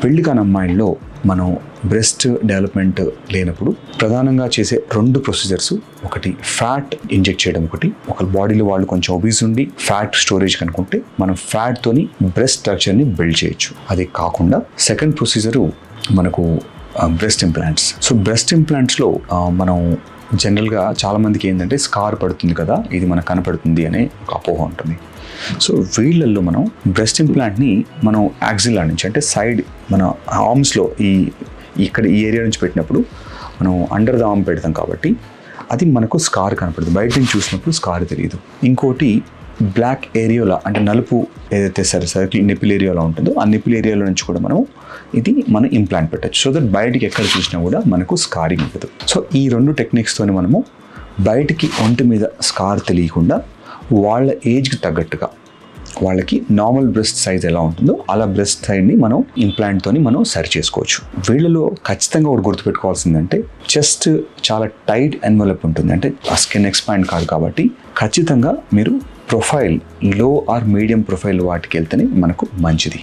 పెళ్లి కాని అమ్మాయిల్లో మనం బ్రెస్ట్ డెవలప్మెంట్ లేనప్పుడు ప్రధానంగా చేసే 2 ప్రొసీజర్స్, ఒకటి ఫ్యాట్ ఇంజెక్ట్ చేయడం, ఒక బాడీలో వాళ్ళు కొంచెం ఒబీస్ ఉండి ఫ్యాట్ స్టోరేజ్ కనుకుంటే మనం ఫ్యాట్ తోని బ్రెస్ట్ స్ట్రక్చర్ని బిల్డ్ చేయొచ్చు. అది కాకుండా సెకండ్ ప్రొసీజరు మనకు బ్రెస్ట్ ఇంప్లాంట్స్. సో బ్రెస్ట్ ఇంప్లాంట్స్లో మనం జనరల్గా చాలామందికి ఏంటంటే స్కార్ పడుతుంది కదా, ఇది మనకు కనపడుతుంది అనే ఒక అపోహ ఉంటుంది. సో వీళ్ళల్లో మనం బ్రెస్ట్ ఇంప్లాంట్ని మనం యాక్సిలా నుంచి అంటే సైడ్ మన ఆర్మ్స్లో ఇక్కడ ఈ ఏరియా నుంచి పెట్టినప్పుడు మనం అండర్ ద ఆర్మ్ పెడతాం కాబట్టి అది మనకు స్కార్ కనపడుతుంది, బయట నుంచి చూసినప్పుడు స్కార్ తెలియదు. ఇంకోటి బ్లాక్ ఏరియాలో అంటే నలుపు ఏదైతే సర్కిల్ నిపిల్ ఏరియాలో ఉంటుందో ఆ నిపిల్ ఏరియాలో నుంచి కూడా మనం ఇంప్లాంట్ పెట్టచ్చు. సో దట్ బయటికి ఎక్కడ చూసినా కూడా మనకు స్కారింగ్ ఉంటుంది. సో ఈ 2 టెక్నిక్స్తోని మనము బయటికి ఒంటి మీద స్కార్ తెలియకుండా వాళ్ళ ఏజ్కి తగ్గట్టుగా వాళ్ళకి నార్మల్ బ్రెస్ట్ సైజ్ ఎలా ఉంటుందో అలా బ్రెస్ట్ సైడ్ని మనం ఇంప్లాంట్తోని మనం సరి చేసుకోవచ్చు. వీళ్ళలో ఖచ్చితంగా ఒకటి గుర్తుపెట్టుకోవాల్సిందంటే చెస్ట్ చాలా టైట్ ఎన్వలప్ ఉంటుంది, అంటే ఆ స్కిన్ ఎక్స్పాండ్ కాదు కాబట్టి ఖచ్చితంగా మీరు ప్రొఫైల్ లో ఆర్ మీడియం ప్రొఫైల్ వాటికి వెళ్తేనే మనకు మంచిది.